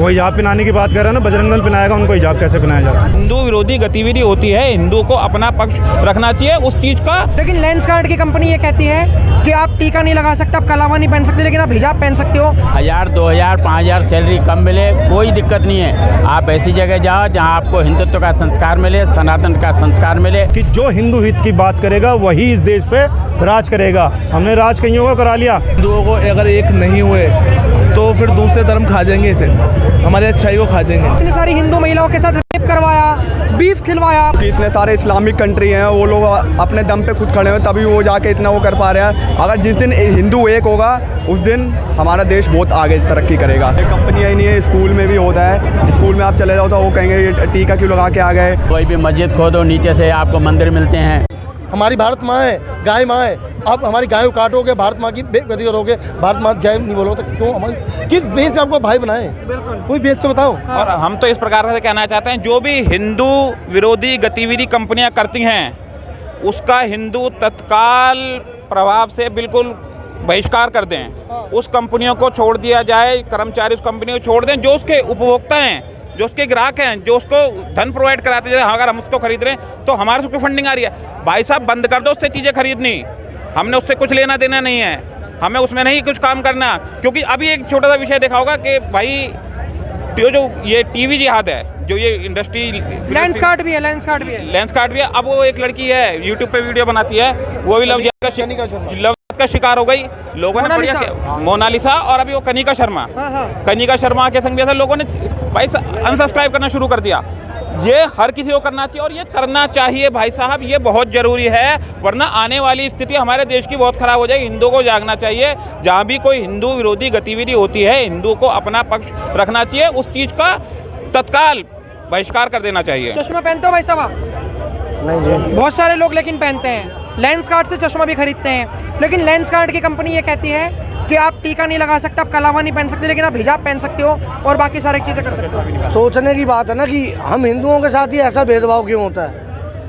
वो हिजाब पहनाने की बात कर रहे हैं ना, बजरंग दल पहनाएगा, उनको हिजाब कैसे पहनाया जाता है? हिंदू विरोधी गतिविधि होती है, हिंदू को अपना पक्ष रखना चाहिए उस चीज़ का। लेकिन लेंसकार्ट की कंपनी ये कहती है कि आप टीका नहीं लगा सकते, आप कलावा नहीं पहन सकते, लेकिन आप हिजाब पहन सकते हो। 1000, 2000, 5000 सैलरी कम मिले, कोई दिक्कत नहीं है। आप ऐसी जगह जाओ जहाँ आपको हिंदुत्व का संस्कार मिले, सनातन का संस्कार मिले। कि जो हिंदू हित की बात करेगा वही इस देश पे राज करेगा। हमने राज कईयों का करा लिया। हिंदुओं को अगर एक नहीं हुए तो फिर दूसरे धर्म खा जाएंगे, इसे हमारी अच्छाई को खा जाएंगे। इतनी सारी हिंदू महिलाओं के साथ रेप करवाया, बीफ खिलवाया। कि इतने सारे इस्लामिक कंट्री हैं, वो लोग अपने दम पे खुद खड़े हैं, तभी वो जाके इतना वो कर पा रहे हैं। अगर जिस दिन हिंदू एक होगा उस दिन हमारा देश बहुत आगे तरक्की करेगा। ये कंपनियाँ ही नहीं है, स्कूल में भी होता है। स्कूल में आप चले जाओ तो वो कहेंगे ये टीका क्यों लगा के आ गए। कोई भी मस्जिद खोदो, नीचे से आपको मंदिर मिलते हैं। हमारी भारत माँ है, गाय माँ है। आप हमारी गाय को काटोगे, भारत माँ की बेइज्जती करोगे, भारत माँ जय नहीं बोलोगे तो क्यों? हमारी किस बेस पे आपको भाई बनाए? कोई बेस तो बताओ। और हम तो इस प्रकार से कहना चाहते हैं, जो भी हिंदू विरोधी गतिविधि कंपनियां करती हैं उसका हिंदू तत्काल प्रभाव से बिल्कुल बहिष्कार कर दें। उस कंपनियों को छोड़ दिया जाए, कर्मचारी उस कंपनी को छोड़ दें। जो उसके उपभोक्ता हैं, जो उसके ग्राहक हैं, जो उसको धन प्रोवाइड कराते हैं, अगर हम उसको खरीद रहे हैं तो हमारे से कोई फंडिंग आ रही है, भाई साहब बंद कर दो उससे चीज़ें खरीदनी। हमने उससे कुछ लेना देना नहीं है, हमें उसमें नहीं कुछ काम करना। क्योंकि अभी एक छोटा सा विषय देखा होगा कि भाई जो ये टीवी जिहाद है, जो ये इंडस्ट्री लेंसकार्ट भी है, लेंसकार्ट भी है, लेंसकार्ट भी है। अब वो एक लड़की है यूट्यूब पे वीडियो बनाती है, वो भी लव का शिकार हो गई। लोगों ने बढ़िया मोनालिसा, और अभी वो कनिका शर्मा, कनिका शर्मा के संग भी ऐसा लोगों ने भाई अनसब्सक्राइब करना शुरू कर दिया। ये हर किसी को करना चाहिए और ये करना चाहिए भाई साहब, ये बहुत ज़रूरी है, वरना आने वाली स्थिति हमारे देश की बहुत ख़राब हो जाएगी। हिंदुओं को जागना चाहिए, जहाँ भी कोई हिंदू विरोधी गतिविधि होती है हिंदुओं को अपना पक्ष रखना चाहिए, उस चीज़ का तत्काल बहिष्कार कर देना चाहिए। चश्मा पहनते हो भाई साहब? नहीं जी। बहुत सारे लोग लेकिन पहनते हैं, लेंसकार्ट से चश्मा भी खरीदते हैं। लेकिन लेंसकार्ट की कंपनी ये कहती है कि आप टीका नहीं लगा सकते, आप कलावा नहीं पहन सकते, लेकिन आप हिजाब पहन सकते हो और बाकी सारी चीज़ें कर सकते हो। सोचने की बात है ना कि हम हिंदुओं के साथ ही ऐसा भेदभाव क्यों होता है,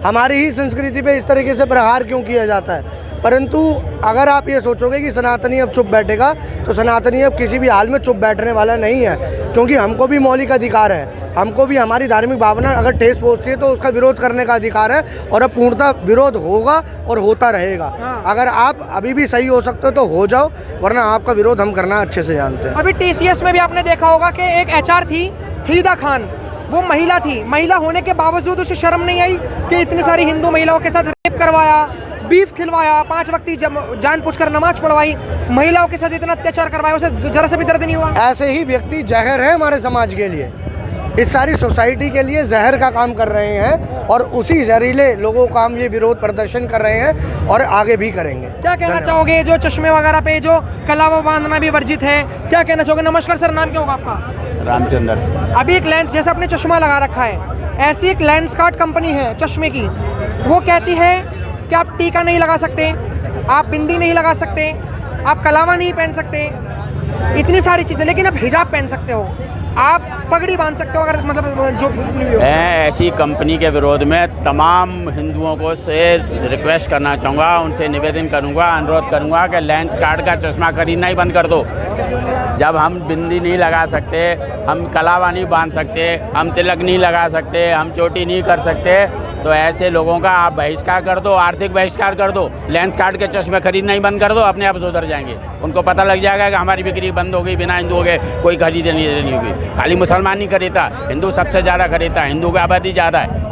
हमारी ही संस्कृति पे इस तरीके से प्रहार क्यों किया जाता है। परंतु अगर आप ये सोचोगे कि सनातनी अब चुप बैठेगा, तो सनातनी अब किसी भी हाल में चुप बैठने वाला नहीं है। क्योंकि हमको भी मौलिक अधिकार है, हमको भी हमारी धार्मिक भावना अगर ठेस पहुँचती है तो उसका विरोध करने का अधिकार है, और अब पूर्णतः विरोध होगा और होता रहेगा। अगर आप अभी भी सही हो सकते हो तो हो जाओ, वरना आपका विरोध हम करना अच्छे से जानते हैं। अभी TCS में भी आपने देखा होगा कि एक HR थी, हिदा खान, वो महिला थी। महिला होने के बावजूद उसे शर्म नहीं आई कि इतनी सारी हिंदू महिलाओं के साथ रेप करवाया, बीफ खिलवाया, 5 वक्त की जान पूछकर नमाज पढ़वाई, महिलाओं के साथ इतना अत्याचार करवाया, उसे जरा से भी दर्द नहीं हुआ। ऐसे ही व्यक्ति जहर है हमारे समाज के लिए, इस सारी सोसाइटी के लिए जहर का काम कर रहे हैं, और उसी जहरीले लोगों का हम ये विरोध प्रदर्शन कर रहे हैं और आगे भी करेंगे। क्या कहना चाहोगे, जो चश्मे वगैरह पे जो कलावा बांधना भी वर्जित है, क्या कहना चाहोगे? नमस्कार सर, नाम क्या होगा आपका? रामचंद्र। अभी एक लेंस, जैसे आपने चश्मा लगा रखा है, ऐसी एक लेंसकार्ट कंपनी है चश्मे की, वो कहती है कि आप टीका नहीं लगा सकते, आप बिंदी नहीं लगा सकते, आप कलावा नहीं पहन सकते, इतनी सारी चीज़ें, लेकिन आप हिजाब पहन सकते हो, आप पगड़ी बांध सकते हो, अगर मतलब जो मैं ऐसी कंपनी के विरोध में तमाम हिंदुओं को से रिक्वेस्ट करना चाहूँगा, उनसे निवेदन करूँगा, अनुरोध करूँगा कि लेंसकार्ट का चश्मा खरीदना ही बंद कर दो। जब हम बिंदी नहीं लगा सकते, हम कलावा नहीं बांध सकते, हम तिलक नहीं लगा सकते, हम चोटी नहीं कर सकते, तो ऐसे लोगों का आप बहिष्कार कर दो, आर्थिक बहिष्कार कर दो, लेंसकार्ट के चश्मे खरीदना ही बंद कर दो, अपने आप सुधर जाएंगे। उनको पता लग जाएगा कि हमारी बिक्री बंद हो गई, बिना हिंदुओं के कोई खरीदे नहीं होगी। खाली मुसलमान नहीं खरीदता, हिंदू सबसे ज़्यादा खरीदता है, हिंदू की आबादी ज़्यादा है।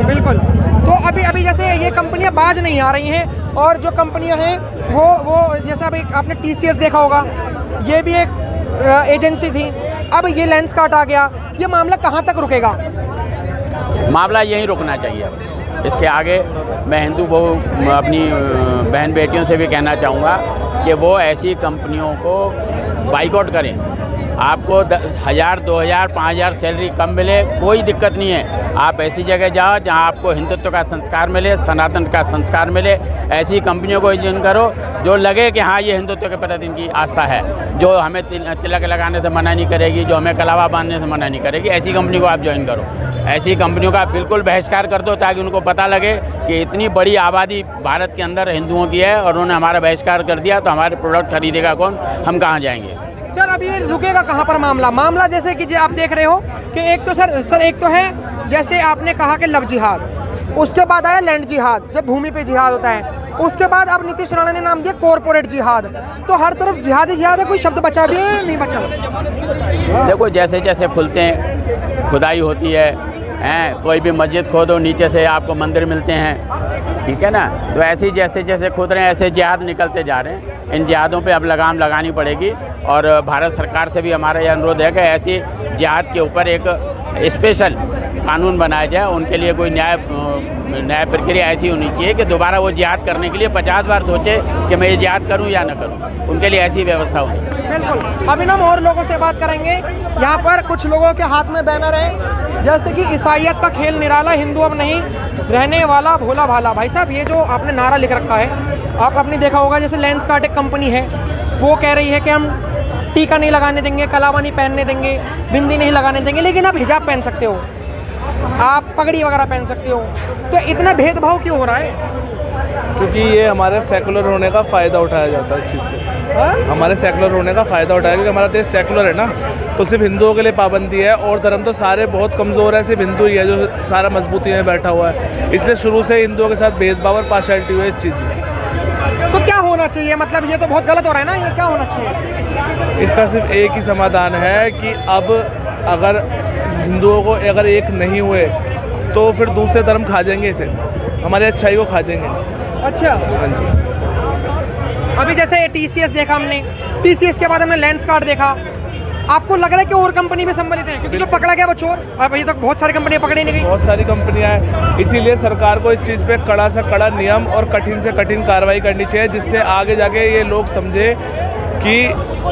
बिल्कुल। तो अभी जैसे ये कंपनियां बाज नहीं आ रही हैं, और जो कंपनियां हैं वो जैसे अभी आपने TCS देखा होगा, ये भी एक एजेंसी थी, अब ये लेंसकार्ट आ गया, ये मामला कहाँ तक रुकेगा? मामला यहीं रुकना चाहिए। अब इसके आगे मैं हिंदू अपनी बहन बेटियों से भी कहना चाहूँगा कि वो ऐसी कंपनियों को बाइकआउट करें। आपको 1000, 2000, 5000 सैलरी कम मिले, कोई दिक्कत नहीं है। आप ऐसी जगह जाओ जहाँ आपको हिंदुत्व का संस्कार मिले, सनातन का संस्कार मिले। ऐसी कंपनियों को ज्वाइन करो जो लगे कि हाँ ये हिंदुत्व के प्रति इनकी आस्था है, जो हमें तिलक लगाने से मना नहीं करेगी, जो हमें कलावा बांधने से मना नहीं करेगी। ऐसी कंपनी को आप ज्वाइन करो, ऐसी कंपनियों का बिल्कुल बहिष्कार कर दो, ताकि उनको पता लगे कि इतनी बड़ी आबादी भारत के अंदर हिंदुओं की है और उन्होंने हमारा बहिष्कार कर दिया, तो हमारे प्रोडक्ट खरीदेगा कौन, हम कहाँ जाएंगे। सर अभी ये रुकेगा कहाँ पर मामला जैसे कि आप देख रहे हो कि एक तो सर एक तो है जैसे आपने कहा कि लव जिहाद, उसके बाद आया लैंड जिहाद, जब भूमि पे जिहाद होता है, उसके बाद अब नीतीश राणा ने नाम दिया कॉरपोरेट जिहाद। तो हर तरफ जिहाद ही जिहाद है, कोई शब्द बचा भी है नहीं बचा? देखो जैसे जैसे खुलते हैं, खुदाई होती है, कोई भी मस्जिद खोदो नीचे से आपको मंदिर मिलते हैं, ठीक है ना। तो ऐसे ही जैसे जैसे खोद रहे हैं ऐसे जिहाद निकलते जा रहे हैं। इन जिहादों पे अब लगाम लगानी पड़ेगी और भारत सरकार से भी हमारा यह अनुरोध है कि ऐसी जिहाद के ऊपर एक स्पेशल कानून बनाया जाए। उनके लिए कोई न्याय प्रक्रिया ऐसी होनी चाहिए कि दोबारा वो जिहाद करने के लिए 50 बार सोचे कि मैं ये जिहाद करूं या न करूं। उनके लिए ऐसी व्यवस्था होनी चाहिए। बिल्कुल। अभी हम और लोगों से बात करेंगे। यहाँ पर कुछ लोगों के हाथ में बैनर है जैसे कि ईसाइयत का खेल निराला, हिंदू अब नहीं रहने वाला, भोला भाला। भाई साहब ये जो आपने नारा लिख रखा है, आप आपने देखा होगा जैसे लेंसकार्ट एक कंपनी है, वो कह रही है कि हम टीका नहीं लगाने देंगे, कलावा नहीं पहनने देंगे, बिंदी नहीं लगाने देंगे, लेकिन आप हिजाब पहन सकते हो, आप पगड़ी वगैरह पहन सकते हो। तो इतना भेदभाव क्यों हो रहा है? क्योंकि ये हमारे सेकुलर होने का फ़ायदा उठाया जाता है इस चीज़ से। हमारे सेकुलर होने का फ़ायदा उठाया, क्योंकि हमारा देश सेकुलर है ना, तो सिर्फ हिंदुओं के लिए पाबंदी है और धर्म तो सारे बहुत कमज़ोर है, सिर्फ हिंदू ही है जो सारा मजबूती में बैठा हुआ है। इसलिए शुरू से हिंदुओं के साथ भेदभाव और पार्शियलिटी हुई है इस चीज़ में। तो क्या होना चाहिए? मतलब ये तो बहुत गलत हो रहा है ना, ये क्या होना चाहिए? इसका सिर्फ एक ही समाधान है कि अब अगर हिंदुओं को अगर एक नहीं हुए तो फिर दूसरे धर्म खा जाएंगे, इसे हमारी अच्छाई को खा जाएंगे। अच्छा, हाँ जी। अभी जैसे TCS देखा हमने, TCS के बाद हमने लेंसकार्ट देखा। आपको लग रहा है कि और कंपनी भी संबलित है? क्योंकि जो पकड़ा गया वो चोर, अब अभी तक बहुत सारी कंपनियां पकड़ी नहीं गई। बहुत सारी कंपनियां हैं, इसीलिए सरकार को इस चीज़ पे कड़ा से कड़ा नियम और कठिन से कठिन कार्रवाई करनी चाहिए, जिससे आगे जाके ये लोग समझे कि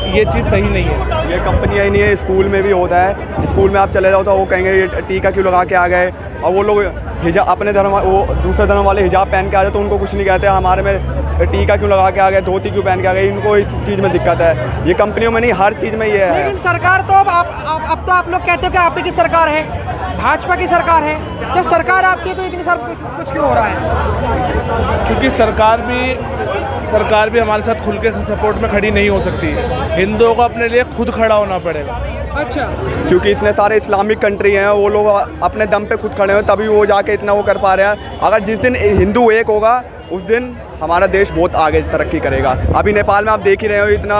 ये चीज़ सही नहीं है। ये कंपनियाँ ही नहीं है, स्कूल में भी होता है। स्कूल में आप चले जाओ तो वो कहेंगे ये टीका क्यों लगा के आ गए, और वो लोग हिजाब अपने धर्म, वो दूसरे धर्म वाले हिजाब पहन के आ जाए तो उनको कुछ नहीं कहते। हमारे में टीका क्यों लगा के आ गए, धोती क्यों पहन के आ गए, इनको इस चीज़ में दिक्कत है। ये कंपनियों में नहीं, हर चीज़ में ये है। लेकिन सरकार तो अब तो आप लोग कहते हो कि आप ही की सरकार है, भाजपा की सरकार है, तो सरकार आपकी तो इतनी सब कुछ क्यों हो रहा है? क्योंकि सरकार भी हमारे साथ खुल के सपोर्ट में खड़ी नहीं हो सकती। हिंदुओं को अपने लिए खुद खड़ा होना पड़ेगा। अच्छा, क्योंकि इतने सारे इस्लामिक कंट्री हैं, वो लोग अपने दम पे खुद खड़े हैं, तभी वो जाके इतना वो कर पा रहे हैं। अगर जिस दिन हिंदू एक होगा उस दिन हमारा देश बहुत आगे तरक्की करेगा। अभी नेपाल में आप देख ही रहे हो, इतना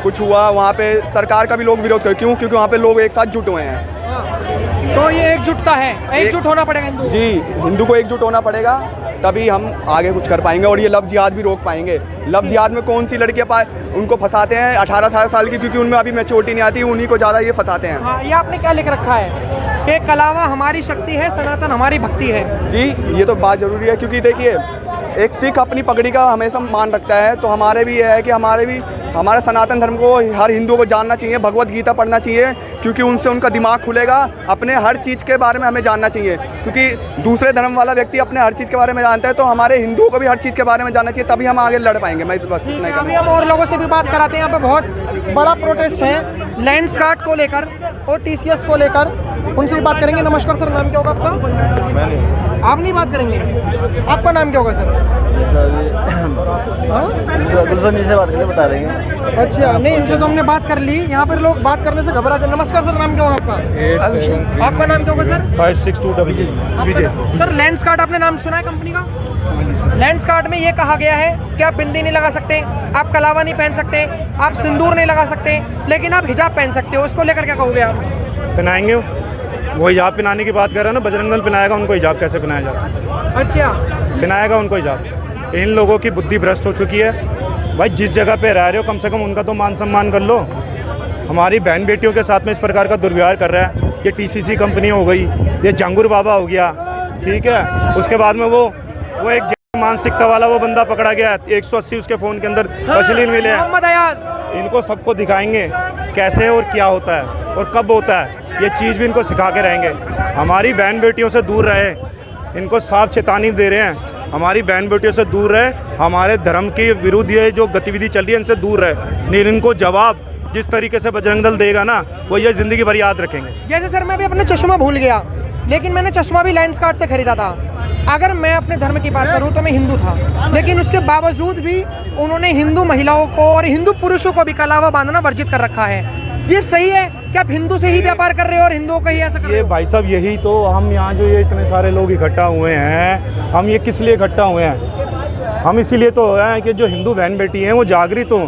कुछ हुआ, वहाँ पे सरकार का भी लोग विरोध कर, क्यों? क्योंकि वहाँ पे लोग एक साथ जुट हुए हैं। तो ये एकजुटता है, एकजुट होना पड़ेगा हिंदू। जी, हिंदू को एकजुट होना पड़ेगा, तभी हम आगे कुछ कर पाएंगे और ये लव जिहाद भी रोक पाएंगे। लव जिहाद में कौन सी लड़कियां उनको फंसाते हैं 18 साल की, क्योंकि उनमें अभी मैच्योरिटी नहीं आती, उन्हीं को ज़्यादा ये फंसाते हैं। हाँ, ये आपने क्या लिख रखा है कि कलावा हमारी शक्ति है, सनातन हमारी भक्ति है। जी, ये तो बात ज़रूरी है, क्योंकि देखिए एक सिख अपनी पगड़ी का हमेशा मान रखता है, तो हमारे भी ये है कि हमारे सनातन धर्म को हर हिंदू को जानना चाहिए, भगवत गीता पढ़ना चाहिए, क्योंकि उनसे उनका दिमाग खुलेगा। अपने हर चीज़ के बारे में हमें जानना चाहिए, क्योंकि दूसरे धर्म वाला व्यक्ति अपने हर चीज़ के बारे में जानता है, तो हमारे हिंदुओं को भी हर चीज़ के बारे में जानना चाहिए, तभी हम आगे लड़ पाएंगे। मैं बस इतना ही अभी हम और लोगों से भी बात कराते हैं। यहाँ पे बहुत बड़ा प्रोटेस्ट है लेंसकार्ट को लेकर और TCS को लेकर, उनसे भी बात करेंगे। नमस्कार सर, नाम क्या होगा आपका? आप नहीं बात करेंगे? आपका नाम क्या होगा सर? गुलशन जी से बात करके बता देंगे। अच्छा, नहीं इनसे तो हमने बात कर ली, यहाँ पर लोग बात करने से घबराते हैं। नमस्कार सर, नाम क्या होगा आपका? आपका नाम क्या होगा सर? 562 विजय। सर लेंसकार्ट आपने नाम सुना है कंपनी का? लेंसकार्ट में ये कहा गया है कि आप बिंदी नहीं लगा सकते, आप कलावा नहीं पहन सकते, आप सिंदूर नहीं लगा सकते, लेकिन आप हिजाब पहन सकते हो। उसको लेकर क्या कहोगे आप? पहनाएंगे, वो हिजाब पहनाने की बात कर रहे हैं ना, बजरंग दल पहनाएगा उनको हिजाब, कैसे पहनाया जाता? अच्छा, पहनाएगा उनको हिजाब। इन लोगों की बुद्धि भ्रष्ट हो चुकी है। भाई जिस जगह पे रह रहे हो कम से कम उनका तो मान सम्मान कर लो। हमारी बहन बेटियों के साथ में इस प्रकार का दुर्व्यवहार कर रहा है। ये TCC कंपनी हो गई, ये जांगुर बाबा हो गया, ठीक है। उसके बाद में वो एक मानसिकता वाला वो बंदा पकड़ा गया, 180 उसके फ़ोन के अंदर अश्लील मिले हैं। मोहम्मद अयाज। इनको सबको दिखाएंगे कैसे और क्या होता है और कब होता है, ये चीज़ भी इनको सिखा के रहेंगे। हमारी बहन बेटियों से दूर रहे, इनको साफ चेतावनी दे रहे हैं, हमारी बहन बेटियों से दूर रहे, हमारे धर्म के विरुद्ध ये जो गतिविधि चल रही है इनसे दूर रहे। नहीं इनको जवाब जिस तरीके से बजरंग दल देगा ना, वो ये ज़िंदगी भर याद रखेंगे। जैसे सर मैं भी अपना चश्मा भूल गया, लेकिन मैंने चश्मा भी लेंसकार्ट से खरीदा था। अगर मैं अपने धर्म की बात करूं तो मैं हिंदू था, लेकिन उसके बावजूद भी उन्होंने हिंदू महिलाओं को और हिंदू पुरुषों को भी कलावा बांधना वर्जित कर रखा है। ये सही है कि आप हिंदू से ही व्यापार कर रहे हो और हिंदुओं का ही ऐसा कर रहे ये हो? भाई साहब यही तो हम यहाँ जो ये इतने सारे लोग इकट्ठा हुए हैं, हम ये किस लिए इकट्ठा हुए हैं? हम इसीलिए तो हुए हैं कि जो हिंदू बहन बेटी हैं वो जागृत हो,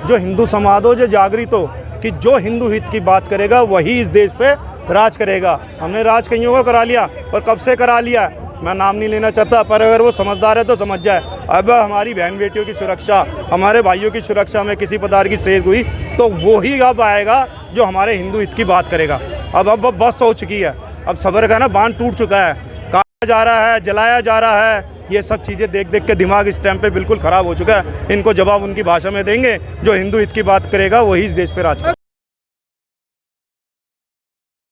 जो हिंदू समाज हो जो जागृत हो, कि जो हिंदू हित की बात करेगा वही इस देश पे राज करेगा। हमने राज कईयों को करा लिया, और कब से करा लिया मैं नाम नहीं लेना चाहता, पर अगर वो समझदार है तो समझ जाए। अब हमारी बहन बेटियों की सुरक्षा, हमारे भाइयों की सुरक्षा में किसी प्रकार की सेध हुई तो वो ही अब आएगा जो हमारे हिंदू हित की बात करेगा। अब बस हो चुकी है, अब सब्र का ना बांध टूट चुका है, काटा जा रहा है, जलाया जा रहा है। ये सब चीज़ें देख देख के दिमाग इस टाइम पे बिल्कुल ख़राब हो चुका है। इनको जवाब उनकी भाषा में देंगे, जो हिंदू हित की बात करेगा वही इस देश पे राज करेगा।